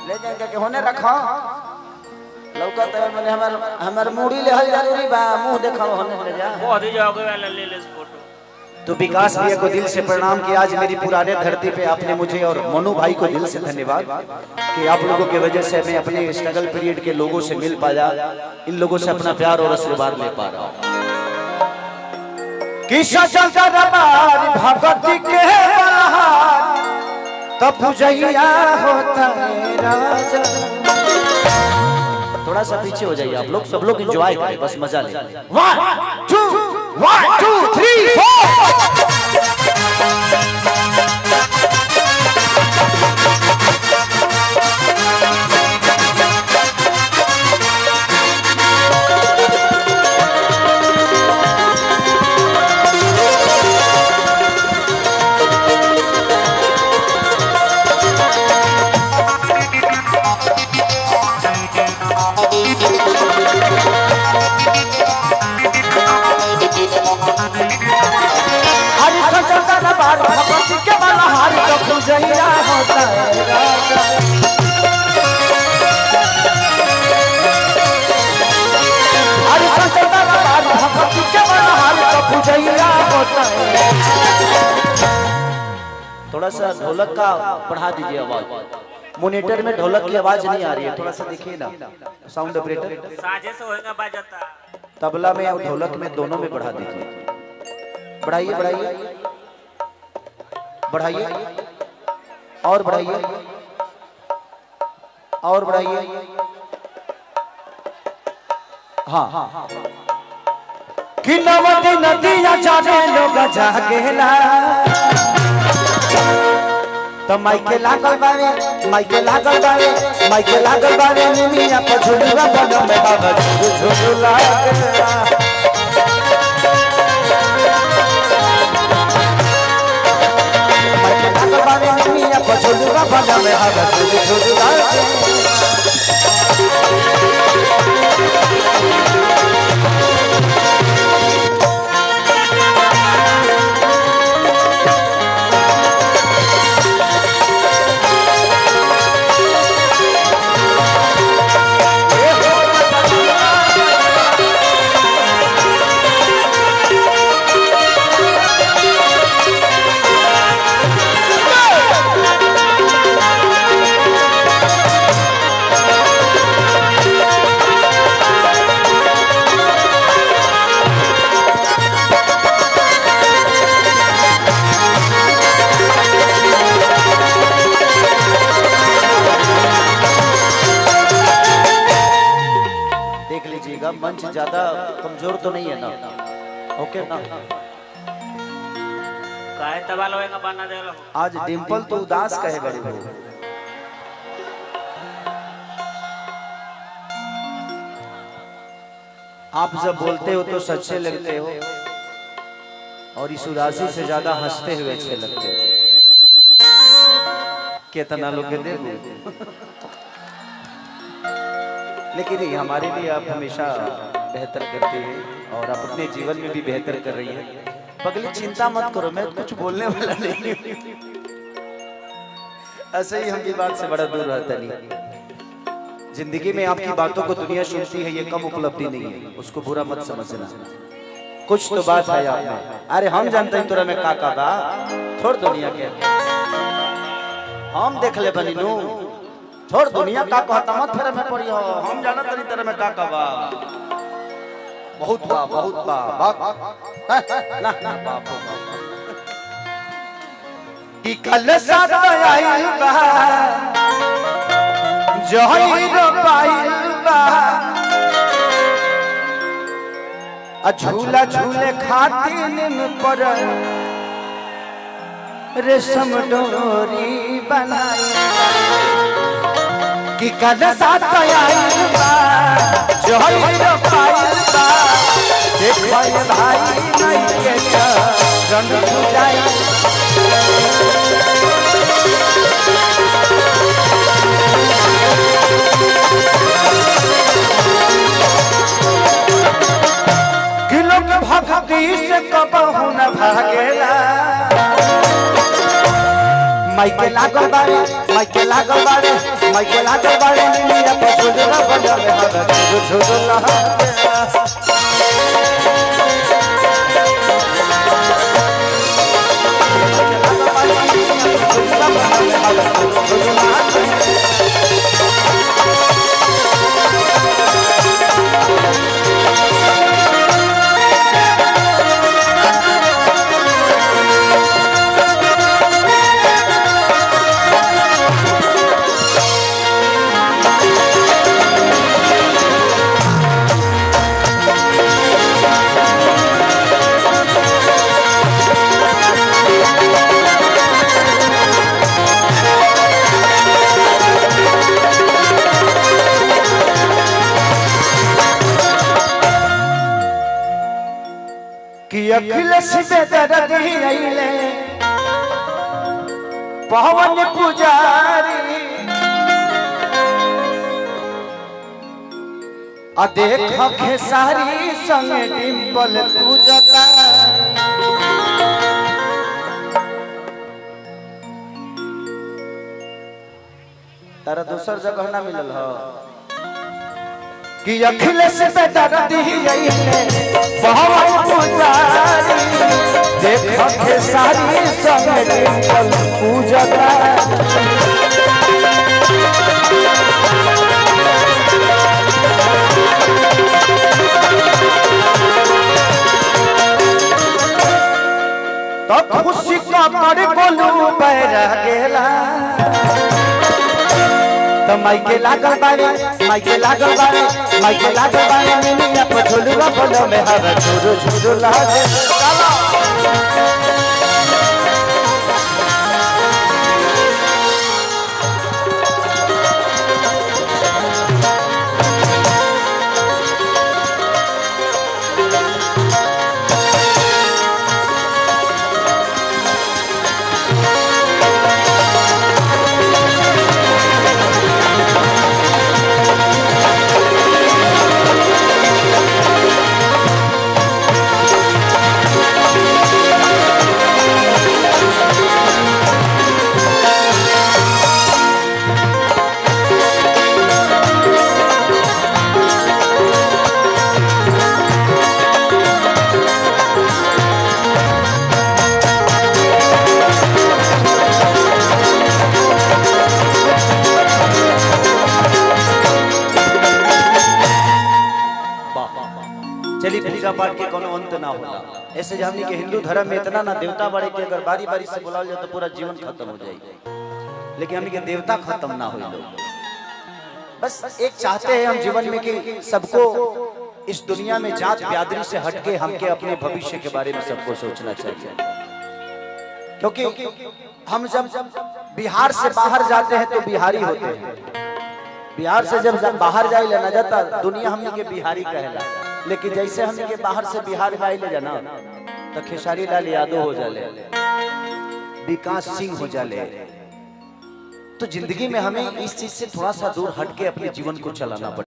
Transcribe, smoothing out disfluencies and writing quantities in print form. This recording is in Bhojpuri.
ले जाके के होने रखो लौका तो मैंने हमर मुड़ी ले हल जरूरी बा मुंह देखो होने ले जा बहुत ही जाओगे वाला ले ले फोटो। तो विकास भैया को दिल से प्रणाम कि आज मेरी पुराने धरती पे आपने मुझे और मनु भाई को दिल से धन्यवाद कि आप लोगों की वजह से मैं अपने स्ट्रगल पीरियड के लोगों से मिल पाया, इन लोगों से अपना प्यार और आशीर्वाद ले पा रहा हूँ। किसा चलता रबार भगवती के बलहार तब पूजैया होता है राजा। थोड़ा सा पीछे हो जाइए आप लोग, सब लोग एंजॉय करें, बस मजा ले। 1 2 3 4 भगवती के बलहार तो पूजैया होता है राजा। अरे संतता बार भगवती के बलहार तो पूजैया होता है। थोड़ा सा ढोलक का बढ़ा दीजिए आवाज, मॉनिटर में ढोलक की आवाज नहीं आ रही है, थोड़ा सा देखिए ना साउंड ऑपरेटर। साजे से होएगा बाजता तबला में और ढोलक में दोनों में बढ़ा दीजिए, बढ़ाइए बढ़ाइए बढ़ाइए और बढ़ाइए और बढ़ाइए। हाँ कि नवती नदिया जाने लोग जागेला तो माइके लागल बावे माइके लागल बावे माइके लागल बावे निमिया पर झुलुआ बन में बाबा झुलुआ झुलुआ बना में हवा झुलुआ। मंच ज्यादा कमजोर तो नहीं है ना? ओके ना? काहे तबाल होएगा बना दे लो। आज डिंपल तो उदास कहे बड़े हो। आप जब बोलते हो तो सच्चे लगते हो और इस उदासी से ज्यादा हंसते हुए अच्छे लगते हो। कितना लोग देखो लेकिन नहीं, हमारे लिए आप हमेशा बेहतर करते हैं और आप अपने जीवन में भी बेहतर कर रही है। पगली चिंता मत करो, मैं कुछ बोलने वाला नहीं। ऐसे ही हम ये बात से बड़ा दूर रहता नहीं। जिंदगी में आपकी बातों को दुनिया सुनती है, ये कम उपलब्धि नहीं है, उसको बुरा मत समझना। कुछ तो बात है आप में। अरे हम जानते हैं तोरा में का बा, छोड़ दुनिया के, हम देख ले बनी नू, छोड़ दुनिया का कहता मत फिर में पड़ियो, हम जाना तनी तेरे में का बा। बहुत बा बाप ना बाप की कल साथ आई बा जोही रो पाई बा झूला झूले खातिर पर रेशम डोरी बनाई कि कल साथ आई बा जोही रो पाई बा देख भाई नहीं के रंग जाई किलो के भक्ति से कबहू न भागेला माइके लागल बारे माइके लागल बारे माइके लागल बारे निमिया पर झुलुआ बनल हर झुलुआ कि अखिलेश बेदर्दी आइले पवन पुजारी आ देख खेसारी संग डिंपल पूजता तारा दूसर जगह ना मिलल हो कि अखिलेश बेदर्दी आइले पवन पुजारी देख खेसारी संग डिंपल पूजता तो खुशी का कर गोलू पैर गेला तो माइके लागल बारे माइके लागल बारे माइके लागल बारे निमिया पर झुलुआ बोलो में हर झुरु झुरु लागे चलिए पूजा पाठ के कोनो अंत ना होला ऐसे हमनी के हिंदू धर्म में इतना ना देवता बड़े के अगर बारी बारी से बुलाओ जाए तो पूरा जीवन खत्म हो जाएगी लेकिन हमनी के देवता खत्म ना हो लोग बस एक चाहते हैं हम जीवन में कि सबको इस दुनिया में जात ब्यादरी से हटके हमके अपने भविष्य के बारे में सबको सोचना चाहिए क्योंकि हम जब बिहार से बाहर जाते हैं तो बिहारी होते हैं बिहार से जब बाहर जाए लेना जाता दुनिया हमने के बिहारी कहला लेकिन जैसे हमने के बाहर से बिहार में ले जाना तो खेसारी लाल यादव हो जाले विकास सिंह हो जाले तो जिंदगी में हमें इस चीज से थोड़ा सा दूर हटके अपने जीवन को चलाना पड़ेगा।